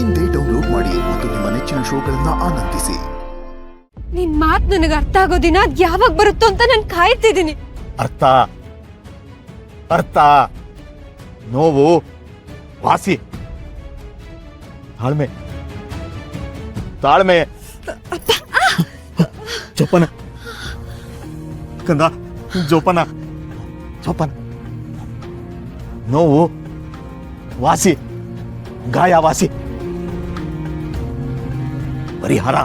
ಇಂದೇ ಡೌನ್ಲೋಡ್ ಮಾಡಿ ಮತ್ತು ನಿಮ್ಮ ನೆಚ್ಚಿನ ಶೋಗಳನ್ನ ಆನಂದಿಸಿ. ನಿನ್ ಮಾತು ನನಗೆ ಅರ್ಥ ಆಗೋ ದಿನ ಯಾವಾಗ ಬರುತ್ತೋ ಅಂತ ನಾನು ಕಾಯ್ತಿದ್ದೀನಿ. ಅರ್ಥ ಅರ್ಥ ನೋವು ವಾಸಿ ತಾಳ್ಮೆ ತಾಳ್ಮೆ ಜೋಪಾನ ಕಂದ ಜೋಪಾನ ಜೋಪಾನ ನೋವು ವಾಸಿ ಗಾಯ ವಾಸಿ ಪರಿಹಾರ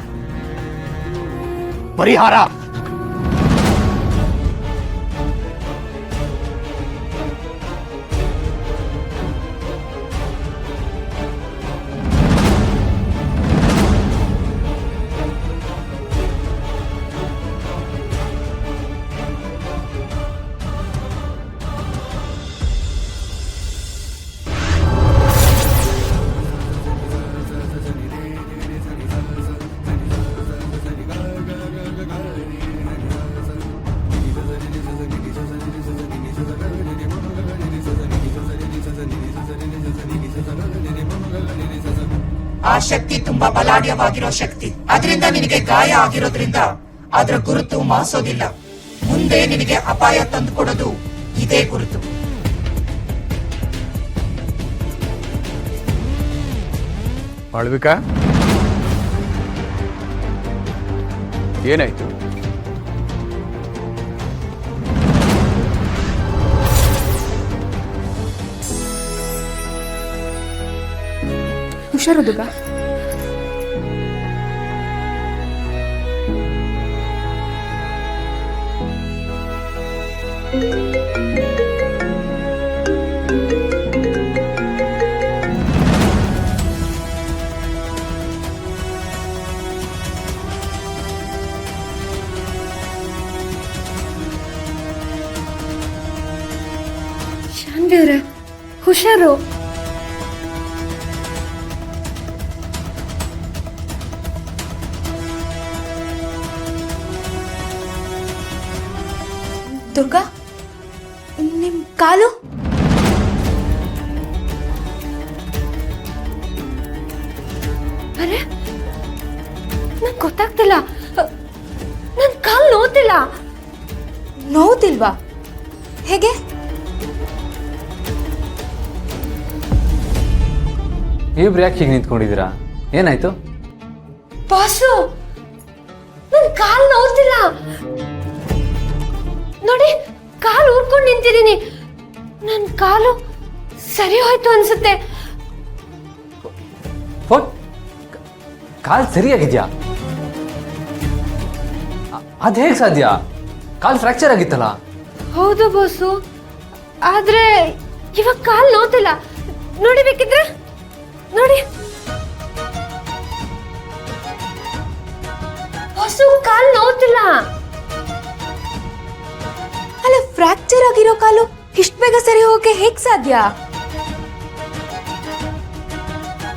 ಪರಿಹಾರ ಆ ಶಕ್ತಿ ತುಂಬಾ ಬಲಾಢ್ಯವಾಗಿರೋ ಶಕ್ತಿ. ಅದರಿಂದ ನಿನಗೆ ಗಾಯ ಆಗಿರೋದ್ರಿಂದ ಅದರ ಗುರುತು ಮಾಸೋದಿಲ್ಲ. ಮುಂದೆ ನಿನಗೆ ಅಪಾಯ ತಂದುಕೊಡೋದು ಇದೇ ಗುರುತು. ಮಾಳವಿಕಾ, ಏನಾಯ್ತು? ಹುಷಾರು ದುರ್ಗ. ಶಾನ್ವಿ ಅವ್ರೆ, ಹುಷಾರು. ದುರ್ಗಾ, ನಿಮ್ ಕಾಲು? ಅರೆ, ನಂಗೆ ಗೊತ್ತಾಗ್ತಿಲ್ಲ. ನನ್ ಕಾಲು ನೋತಿಲ್ಲ. ನೋವುತ್ತಿಲ್ವಾ? ಹೇಗೆ? ಇಬ್ರು ಯಾಕೆ ಹೀಗೆ ನಿಂತ್ಕೊಂಡಿದ್ದೀರಾ? ಏನಾಯ್ತು? ಬಾಸು, ನನ್ ಕಾಲು ನೋವುತ್ತಿಲ್ಲ. ನೋಡಿ, ಕಾಲು ಊರ್ಕೊಂಡು ನಿಂತಿದ್ದೀನಿ. ನನ್ ಕಾಲು ಸರಿ ಹೋಯ್ತು ಅನ್ಸುತ್ತೆ. ಕಾಲ್ ಸರಿಯಾಗಿದ್ಯಾ? ಅದ್ ಹೇಗೆ ಸಾಧ್ಯ? ಕಾಲ್ ಫ್ರಾಕ್ಚರ್ ಆಗಿತ್ತಲ್ಲ? ಹೌದು ಬಾಸು, ಆದ್ರೆ ಇವಾಗ ಕಾಲು ನೋತಿಲ್ಲ. ನೋಡಿ, ಬೇಕಿದ್ರೆ ನೋಡಿ. ಬಾಸು, ಕಾಲು ನೋತಿಲ್ಲ. ಅಲ್ಲ, ಫ್ರಾಕ್ಚರ್ ಆಗಿರೋ ಕಾಲು ಇಷ್ಟು ಬೇಗ ಸರಿ ಹೋಗಕ್ಕೆ ಹೇಗ್ ಸಾಧ್ಯ?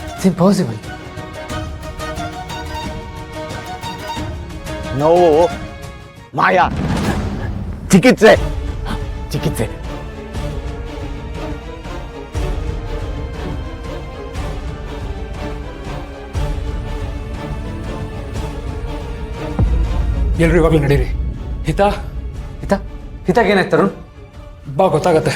It's impossible. ನೋವು ಮಾಯ, ಚಿಕಿತ್ಸೆ ಚಿಕಿತ್ಸೆ. ಎಲ್ರು ಇವಾಗಲೂ ನಡೀರಿ. ಹಿತ ಹಿತಾಗೇನಾಯ್ತು ತರುಣ್? ಬಾ, ಗೊತ್ತಾಗತ್ತೆ.